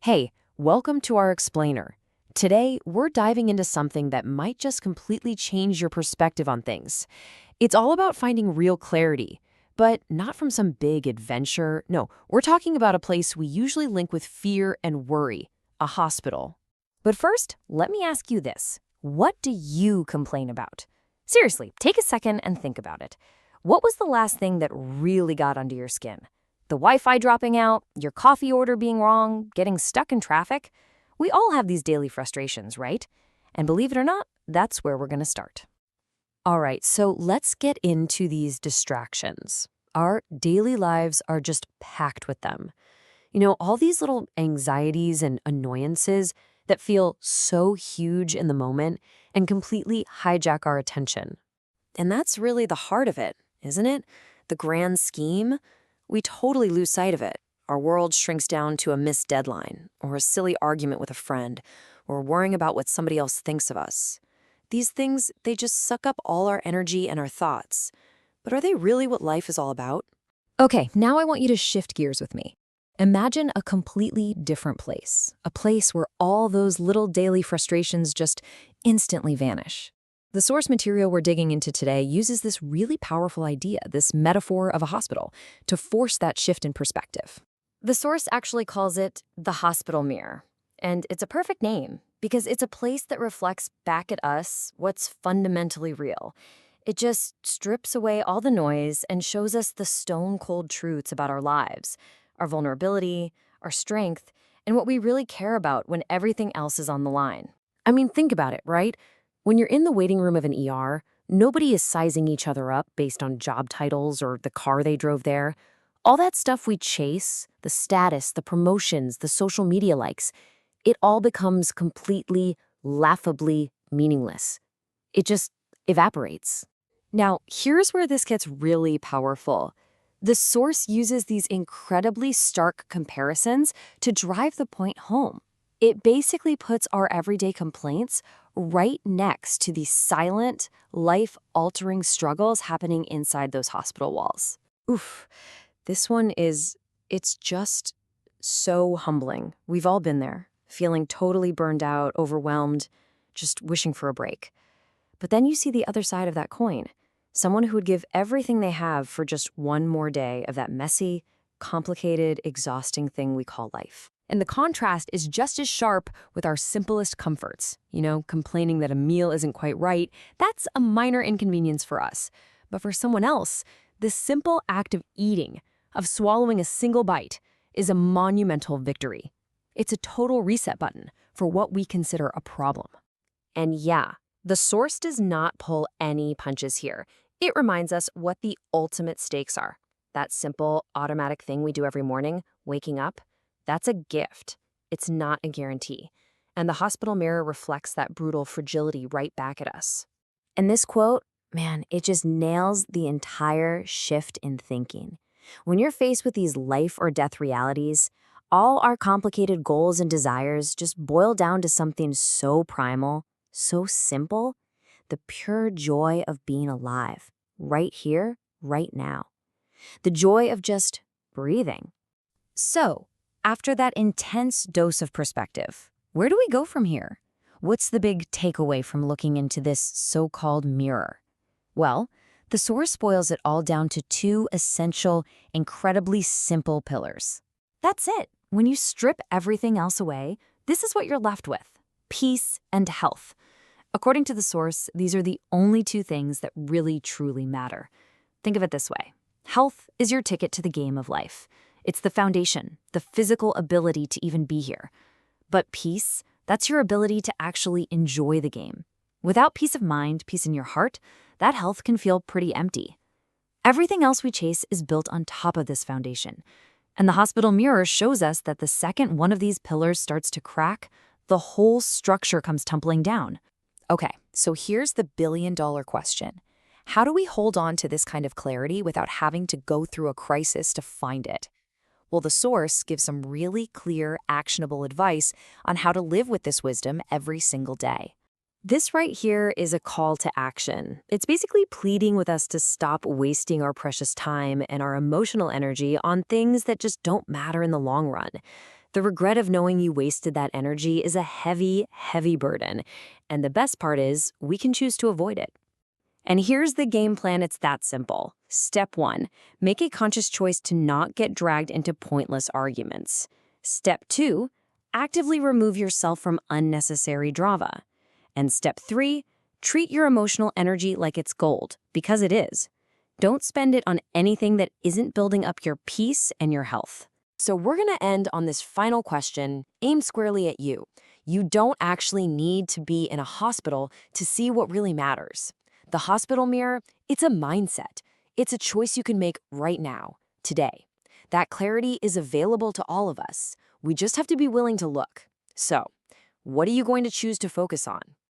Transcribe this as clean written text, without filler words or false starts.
Hey, welcome to our explainer. Today, we're diving into something that might just completely change your perspective on things. It's all about finding real clarity, but not from some big adventure. No, we're talking about a place we usually link with fear and worry, a hospital. But first, let me ask you this. What do you complain about? Seriously, take a second and think about it. What was the last thing that really got under your skin? The Wi-Fi dropping out, your coffee order being wrong, getting stuck in traffic? We all have these daily frustrations, right? And believe it or not, that's where we're going to start. All right, so let's get into these distractions. Our daily lives are just packed with them. You know, all these little anxieties and annoyances that feel so huge in the moment and completely hijack our attention. And that's really the heart of it, isn't it? The grand scheme. We totally lose sight of it. Our world shrinks down to a missed deadline, or a silly argument with a friend, or worrying about what somebody else thinks of us. These things, they just suck up all our energy and our thoughts. But are they really what life is all about? Okay, now I want you to shift gears with me. Imagine a completely different place, a place where all those little daily frustrations just instantly vanish. The source material we're digging into today uses this really powerful idea, this metaphor of a hospital, to force that shift in perspective. The source actually calls it the hospital mirror. And it's a perfect name because it's a place that reflects back at us what's fundamentally real. It just strips away all the noise and shows us the stone-cold truths about our lives, our vulnerability, our strength, and what we really care about when everything else is on the line. I mean, think about it, right? When you're in the waiting room of an ER, nobody is sizing each other up based on job titles or the car they drove there. All that stuff we chase, the status, the promotions, the social media likes, it all becomes completely, laughably meaningless. It just evaporates. Now, here's where this gets really powerful. The source uses these incredibly stark comparisons to drive the point home. It basically puts our everyday complaints right next to these silent, life-altering struggles happening inside those hospital walls. Oof, this one it's just so humbling. We've all been there, feeling totally burned out, overwhelmed, just wishing for a break. But then you see the other side of that coin. Someone who would give everything they have for just one more day of that messy, complicated, exhausting thing we call life. And the contrast is just as sharp with our simplest comforts. You know, complaining that a meal isn't quite right, that's a minor inconvenience for us. But for someone else, this simple act of eating, of swallowing a single bite, is a monumental victory. It's a total reset button for what we consider a problem. And yeah, the source does not pull any punches here. It reminds us what the ultimate stakes are. That simple, automatic thing we do every morning, waking up, that's a gift. It's not a guarantee. And the hospital mirror reflects that brutal fragility right back at us. And this quote, man, it just nails the entire shift in thinking. When you're faced with these life or death realities, all our complicated goals and desires just boil down to something so primal, so simple, the pure joy of being alive, right here, right now. The joy of just breathing. So, after that intense dose of perspective, where do we go from here? What's the big takeaway from looking into this so-called mirror? Well, the source boils it all down to two essential, incredibly simple pillars. That's it. When you strip everything else away, this is what you're left with: peace and health. According to the source, these are the only two things that really, truly matter. Think of it this way. Health is your ticket to the game of life. It's the foundation, the physical ability to even be here. But peace, that's your ability to actually enjoy the game. Without peace of mind, peace in your heart, that health can feel pretty empty. Everything else we chase is built on top of this foundation. And the hospital mirror shows us that the second one of these pillars starts to crack, the whole structure comes tumbling down. Okay, so here's the billion-dollar question. How do we hold on to this kind of clarity without having to go through a crisis to find it? Well, the source gives some really clear, actionable advice on how to live with this wisdom every single day. This right here is a call to action. It's basically pleading with us to stop wasting our precious time and our emotional energy on things that just don't matter in the long run. The regret of knowing you wasted that energy is a heavy, heavy burden. And the best part is, we can choose to avoid it. And here's the game plan. It's that simple. Step 1, make a conscious choice to not get dragged into pointless arguments. Step 2, actively remove yourself from unnecessary drama. And step 3, treat your emotional energy like it's gold, because it is. Don't spend it on anything that isn't building up your peace and your health. So we're going to end on this final question, aimed squarely at you. You don't actually need to be in a hospital to see what really matters. The hospital mirror, it's a mindset. It's a choice you can make right now, today. That clarity is available to all of us. We just have to be willing to look. So, what are you going to choose to focus on?